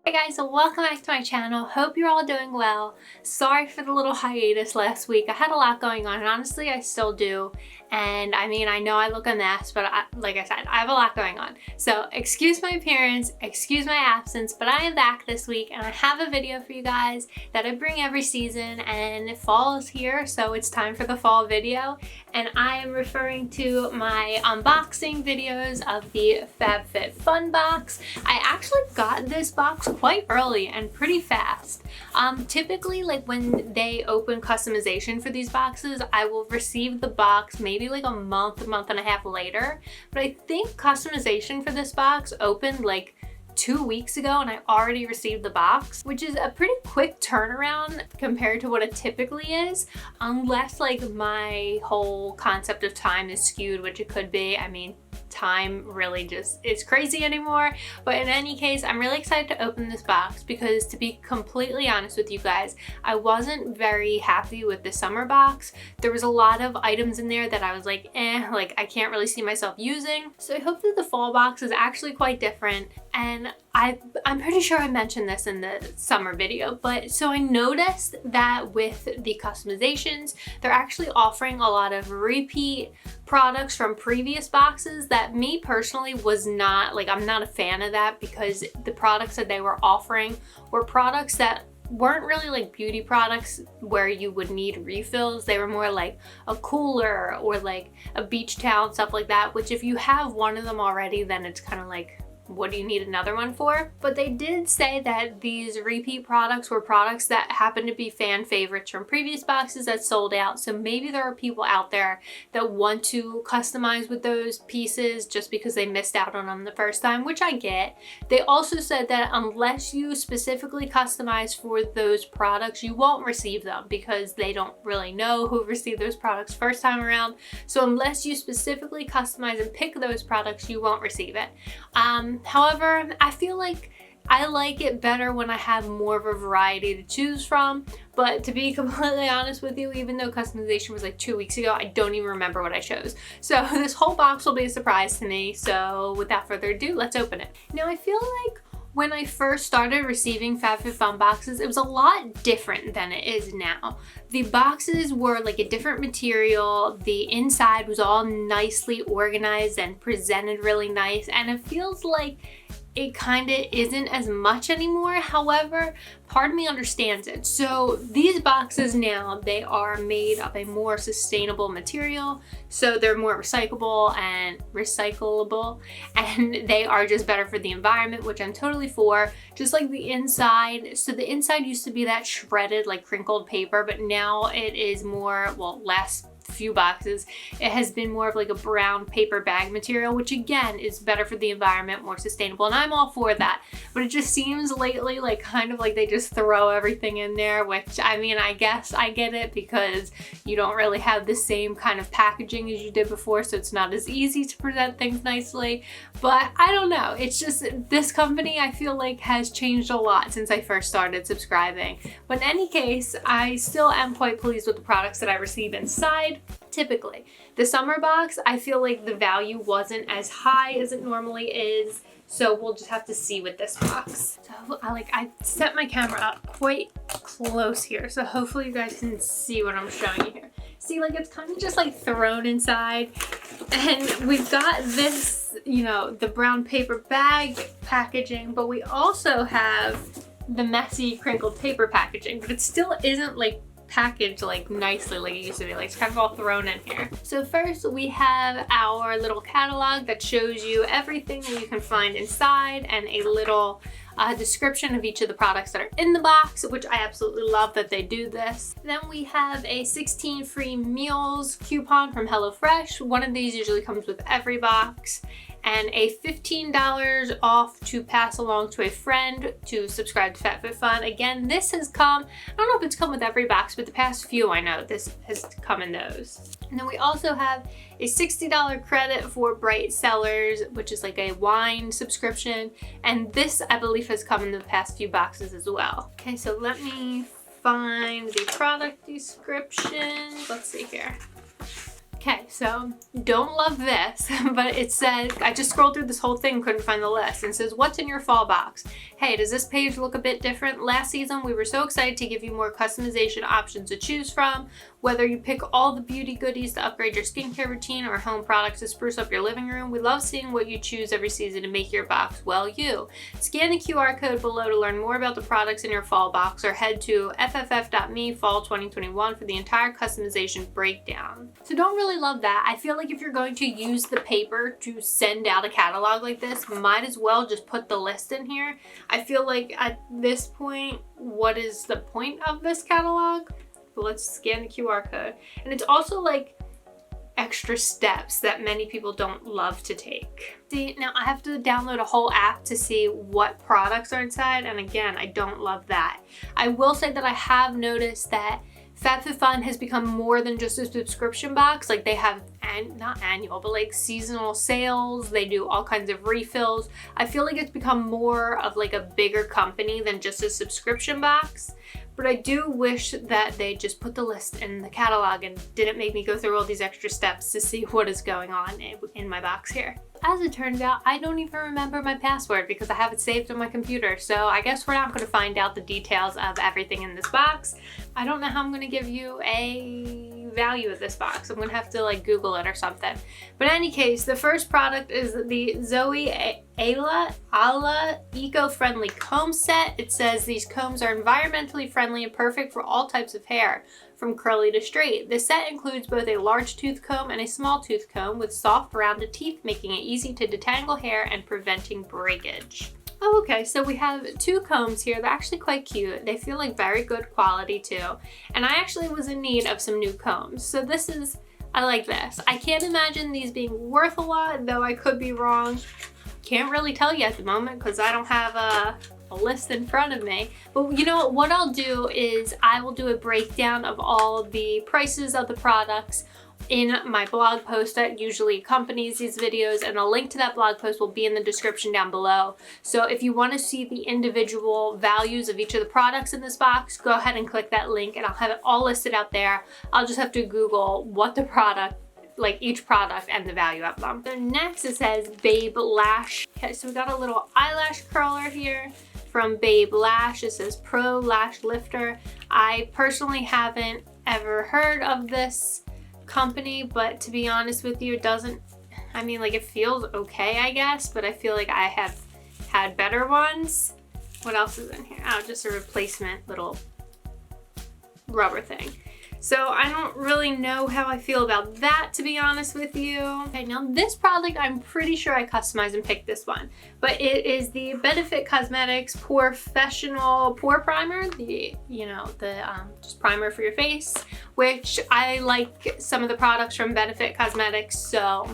Hey guys, so welcome back to my channel. Hope you're all doing well. Sorry for the little hiatus last week. I had a lot going on, and honestly I still do. And I mean, I know I look a mess, but like I said, I have a lot going on. So excuse my appearance, excuse my absence, but I am back this week and I have a video for you guys that I bring every season, and fall is here, so it's time for the fall video. And I am referring to my unboxing videos of the FabFitFun box. I actually got this box quite early and pretty fast. Typically, like when they open customization for these boxes, I will receive the box maybe like a month and a half later. But I think customization for this box opened like 2 weeks ago and I already received the box, which is a pretty quick turnaround compared to what it typically is, unless like my whole concept of time is skewed, which it could be. I mean, time really just is crazy anymore. But in any case, I'm really excited to open this box because, to be completely honest with you guys, I wasn't very happy with the summer box. There was a lot of items in there that I was like, like I can't really see myself using. So I hope that the fall box is actually quite different. And I'm pretty sure I mentioned this in the summer video, but so I noticed that with the customizations, they're actually offering a lot of repeat products from previous boxes that me personally was not, like, I'm not a fan of that, because the products that they were offering were products that weren't really like beauty products where you would need refills. They were more like a cooler or like a beach towel and stuff like that, which if you have one of them already, then it's kind of like, what do you need another one for? But they did say that these repeat products were products that happened to be fan favorites from previous boxes that sold out. So maybe there are people out there that want to customize with those pieces just because they missed out on them the first time, which I get. They also said that unless you specifically customize for those products, you won't receive them because they don't really know who received those products first time around. So unless you specifically customize and pick those products, you won't receive it. However, I feel like I like it better when I have more of a variety to choose from. But to be completely honest with you, even though customization was like 2 weeks ago, I don't even remember what I chose. So this whole box will be a surprise to me. So without further ado, let's open it. Now, I feel like when I first started receiving FabFitFun boxes, it was a lot different than it is now. The boxes were like a different material. The inside was all nicely organized and presented really nice. And it feels like it kind of isn't as much anymore. However, part of me understands it. So these boxes now, they are made of a more sustainable material. So they're more recyclable and recyclable, and they are just better for the environment, which I'm totally for. Just like the inside. So the inside used to be that shredded, like crinkled paper, but now it is more, well, less few boxes, it has been more of like a brown paper bag material, which again is better for the environment, more sustainable, and I'm all for that. But it just seems lately like kind of like they just throw everything in there, which I mean, I guess I get it because you don't really have the same kind of packaging as you did before, so it's not as easy to present things nicely. But I don't know, it's just this company I feel like has changed a lot since I first started subscribing. But in any case, I still am quite pleased with the products that I receive inside. Typically, the summer box, I feel like the value wasn't as high as it normally is, so we'll just have to see with this box. So I set my camera up quite close here, so hopefully you guys can see what I'm showing you here. See, like it's kind of just like thrown inside, and we've got this, you know, the brown paper bag packaging, but we also have the messy crinkled paper packaging, but it still isn't like packaged like nicely like it used to be. Like it's kind of all thrown in here. So first we have our little catalog that shows you everything that you can find inside, and a little description of each of the products that are in the box, which I absolutely love that they do this. Then we have a 16 free meals coupon from HelloFresh. One of these usually comes with every box. And a $15 off to pass along to a friend to subscribe to FabFitFun. Again, this has come, I don't know if it's come with every box, but the past few I know this has come in those. And then we also have a $60 credit for Bright Cellars, which is like a wine subscription. And this, I believe, has come in the past few boxes as well. Okay, so let me find the product description. Let's see here. Okay, so don't love this, but it says, I just scrolled through this whole thing, couldn't find the list, and it says, what's in your fall box? Hey, does this page look a bit different? Last season, we were so excited to give you more customization options to choose from. Whether you pick all the beauty goodies to upgrade your skincare routine or home products to spruce up your living room, we love seeing what you choose every season to make your box well you. Scan the QR code below to learn more about the products in your fall box, or head to fff.me fall 2021 for the entire customization breakdown. So don't really love that. I feel like if you're going to use the paper to send out a catalog like this, might as well just put the list in here. I feel like at this point, what is the point of this catalog? Let's scan the QR code. And it's also like extra steps that many people don't love to take. See, now I have to download a whole app to see what products are inside, and again, I don't love that. I will say that I have noticed that FabFitFun has become more than just a subscription box. Like they have, not annual, but like seasonal sales. They do all kinds of refills. I feel like it's become more of like a bigger company than just a subscription box. But I do wish that they just put the list in the catalog and didn't make me go through all these extra steps to see what is going on in my box here. As it turns out, I don't even remember my password because I have it saved on my computer. So I guess we're not going to find out the details of everything in this box. I don't know how I'm going to give you a value of this box. I'm going to have to like Google it or something. But in any case, the first product is the Zoe Ala eco-friendly comb set. It says these combs are environmentally friendly and perfect for all types of hair, from curly to straight. The set includes both a large tooth comb and a small tooth comb with soft rounded teeth, making it easy to detangle hair and preventing breakage. Oh, okay, so we have two combs here. They're actually quite cute. They feel like very good quality too. And I actually was in need of some new combs. So this is, I like this. I can't imagine these being worth a lot, though I could be wrong. Can't really tell you at the moment because I don't have a list in front of me. But you know what I'll do is I will do a breakdown of all the prices of the products in my blog post that usually accompanies these videos, and a link to that blog post will be in the description down below. So if you want to see the individual values of each of the products in this box, go ahead and click that link and I'll have it all listed out there. I'll just have to Google what the product, like each product and the value of them. So next it says Babe Lash. Okay, so we got a little eyelash curler here from Babe Lash. It says Pro Lash Lifter. I personally haven't ever heard of this company, but to be honest with you, it doesn't, I mean, like it feels okay, I guess, but I feel like I have had better ones. What else is in here? Oh, just a replacement little rubber thing. So I don't really know how I feel about that, to be honest with you. Okay, now this product, I'm pretty sure I customized and picked this one, but it is the Benefit Cosmetics Professional Pore Primer, the, you know, the just primer for your face, which I like some of the products from Benefit Cosmetics, so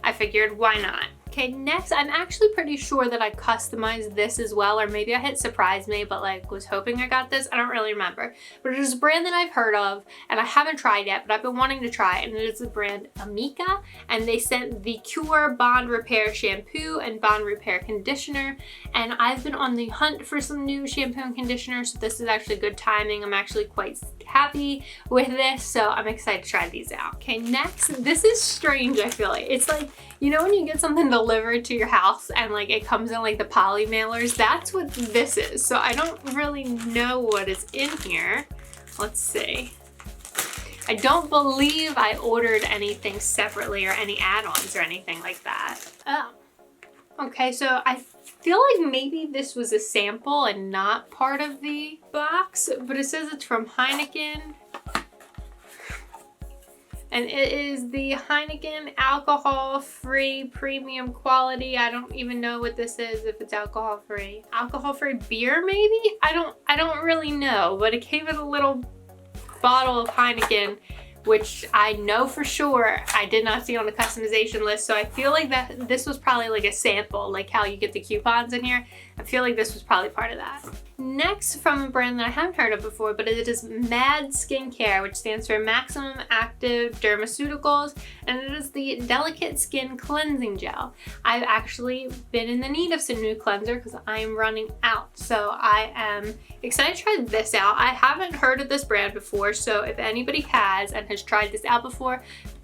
I figured why not. Okay, next, I'm actually pretty sure that I customized this as well, or maybe I hit surprise me, but like was hoping I got this. I don't really remember. But it is a brand that I've heard of and I haven't tried yet, but I've been wanting to try, and it is the brand Amika, and they sent the Cure Bond Repair Shampoo and Bond Repair Conditioner, and I've been on the hunt for some new shampoo and conditioner, so this is actually good timing. I'm actually quite happy with this, so I'm excited to try these out. Okay, next, this is strange, I feel like. It's like, you know when you get something delivered to your house and like it comes in like the poly mailers? That's what this is. So I don't really know what is in here. Let's see. I don't believe I ordered anything separately or any add-ons or anything like that. Oh. Okay, so I feel like maybe this was a sample and not part of the box, but it says it's from Heineken. And it is the Heineken alcohol-free premium quality. I don't even know what this is, if it's alcohol-free. Alcohol-free beer, maybe? I don't really know, but it came in a little bottle of Heineken, which I know for sure I did not see on the customization list. So I feel like that this was probably like a sample, like how you get the coupons in here. I feel like this was probably part of that. Next, from a brand that I haven't heard of before, but it is MAD Skincare, which stands for Maximum Active Dermaceuticals, and it is the Delicate Skin Cleansing Gel. I've actually been in the need of some new cleanser because I am running out, so I am excited to try this out. I haven't heard of this brand before, so if anybody has and has tried this out before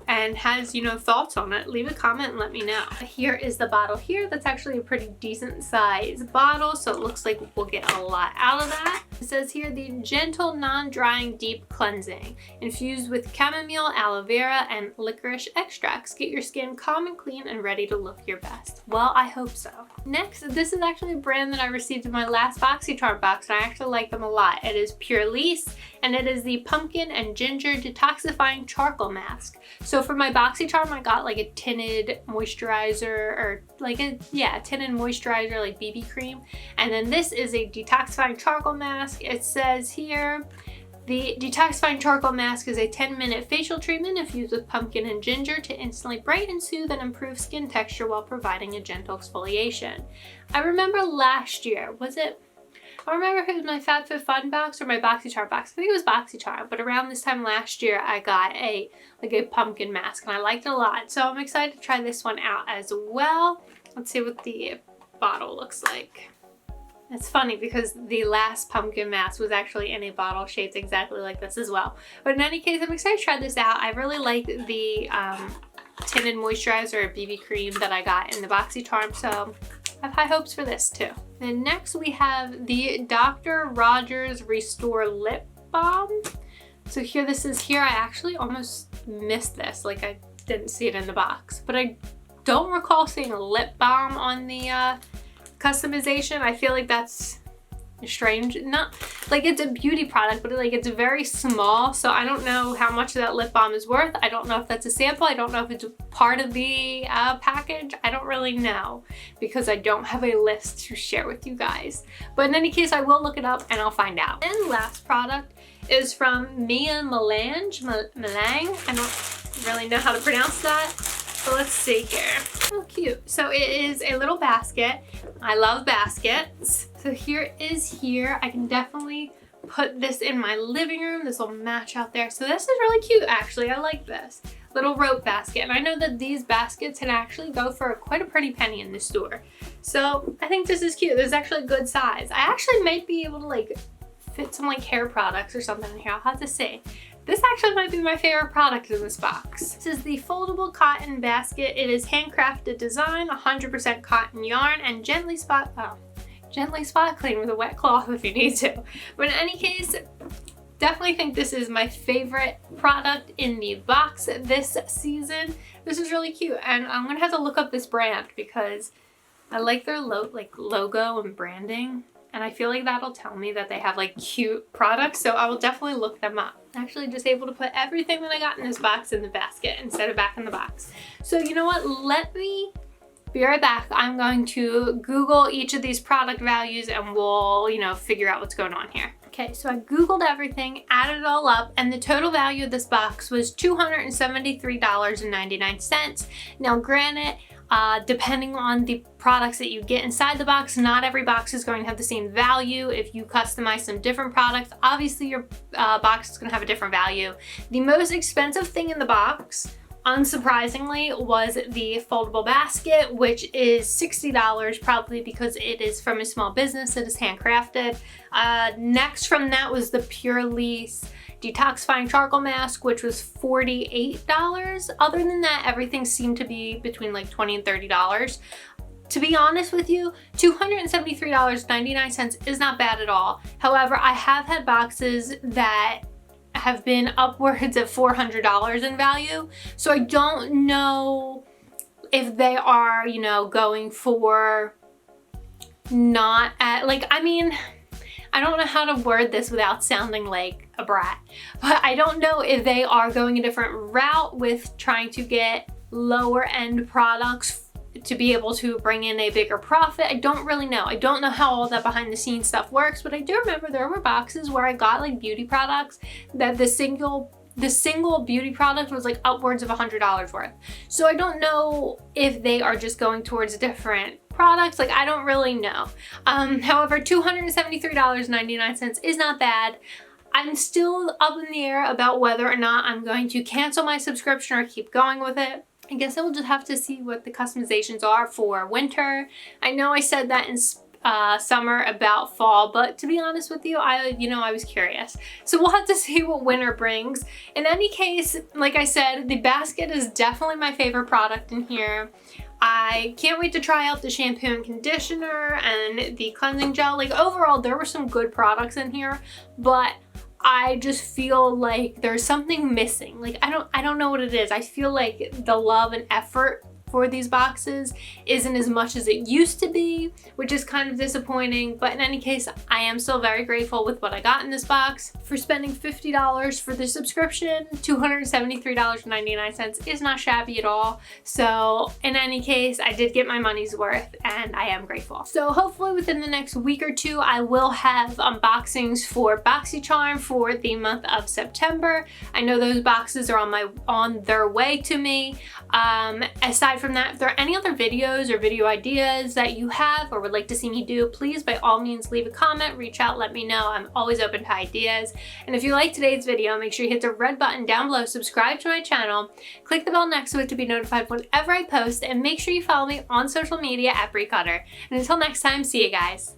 and has, you know, thoughts on it, leave a comment and let me know. Here is the bottle here. That's actually a pretty decent size bottle, so it looks like we'll get a lot out of that. It says here, the gentle, non-drying deep cleansing infused with chamomile, aloe vera, and licorice extracts. Get your skin calm and clean and ready to look your best. Well, I hope so. Next, this is actually a brand that I received in my last BoxyCharm box, and I actually like them a lot. It is Pure Lisse, and it is the Pumpkin and Ginger Detoxifying Charcoal Mask. So for my BoxyCharm, I got like a tinted moisturizer, or like a, yeah, tinted moisturizer, like BB cream. And then this is a detoxifying charcoal mask. It says here, the detoxifying charcoal mask is a 10-minute facial treatment infused with pumpkin and ginger to instantly brighten, soothe, and improve skin texture while providing a gentle exfoliation. I remember last year, I don't remember if it was my FabFitFun box or my BoxyCharm box. I think it was BoxyCharm, but around this time last year, I got a pumpkin mask, and I liked it a lot. So I'm excited to try this one out as well. Let's see what the bottle looks like. It's funny because the last pumpkin mask was actually in a bottle shaped exactly like this as well. But in any case, I'm excited to try this out. I really like the tinted moisturizer or BB cream that I got in the BoxyCharm, so I have high hopes for this too. And next we have the Dr. Rogers Restore Lip Balm. So here this is here. I actually almost missed this, like I didn't see it in the box, but I don't recall seeing a lip balm on the customization. I feel like that's strange. Not like it's a beauty product, but like it's very small, so I don't know how much that lip balm is worth. I don't know if that's a sample. I don't know if it's part of the package. I don't really know because I don't have a list to share with you guys. But in any case, I will look it up and I'll find out. And last product is from Mia Melange. I don't really know how to pronounce that. So let's see here. Oh, cute. So it is a little basket. I love baskets. So here is here. I can definitely put this in my living room. This will match out there. So this is really cute, actually. I like this little rope basket. And I know that these baskets can actually go for quite a pretty penny in the store. So I think this is cute. This is actually a good size. I actually might be able to like fit some like hair products or something in here. I'll have to see. This actually might be my favorite product in this box. This is the foldable cotton basket. It is handcrafted design, 100% cotton yarn, and gently spot clean with a wet cloth if you need to. But in any case, definitely think this is my favorite product in the box this season. This is really cute, and I'm gonna have to look up this brand because I like their logo and branding. And I feel like that'll tell me that they have like cute products, so I will definitely look them up. Actually just able to put everything that I got in this box in the basket instead of back in the box. So you know what, let me be right back. I'm going to Google each of these product values and we'll, you know, figure out what's going on here. Okay, so I Googled everything, added it all up, and the total value of this box was $273.99. Now granted, depending on the products that you get inside the box, not every box is going to have the same value. If you customize some different products, obviously your box is going to have a different value. The most expensive thing in the box, unsurprisingly, was the foldable basket, which is $60, probably because it is from a small business. It is handcrafted. Next from that was the Pure Lisse detoxifying charcoal mask, which was $48. Other than that, everything seemed to be between like $20 and $30. To be honest with you, $273.99 is not bad at all. However, I have had boxes that have been upwards of $400 in value. So I don't know if they are, you know, going for not at, like, I mean, I don't know how to word this without sounding like a brat, but I don't know if they are going a different route with trying to get lower end products to be able to bring in a bigger profit. I don't really know. I don't know how all that behind the scenes stuff works, but I do remember there were boxes where I got like beauty products that the single the single beauty product was like upwards of $100 worth. So I don't know if they are just going towards different products. Like, I don't really know. However, $273.99 is not bad. I'm still up in the air about whether or not I'm going to cancel my subscription or keep going with it. I guess I will just have to see what the customizations are for winter. I know I said that in summer about fall, but to be honest with you, I was curious. So we'll have to see what winter brings. In any case, like I said, the basket is definitely my favorite product in here. I can't wait to try out the shampoo and conditioner and the cleansing gel. Like, overall, there were some good products in here, but I just feel like there's something missing. Like, I don't know what it is. I feel like the love and effort for these boxes isn't as much as it used to be, which is kind of disappointing. But in any case, I am still very grateful with what I got in this box. For spending $50 for the subscription, $273.99 is not shabby at all. So in any case, I did get my money's worth and I am grateful. So hopefully within the next week or two, I will have unboxings for BoxyCharm for the month of September. I know those boxes are on their way to me. Aside from that, if there are any other videos or video ideas that you have or would like to see me do, please by all means leave a comment, reach out, let me know. I'm always open to ideas. And if you like today's video, make sure you hit the red button down below, subscribe to my channel, click the bell next to it to be notified whenever I post, and make sure you follow me on social media at Brie Cutter. And until next time, see you guys.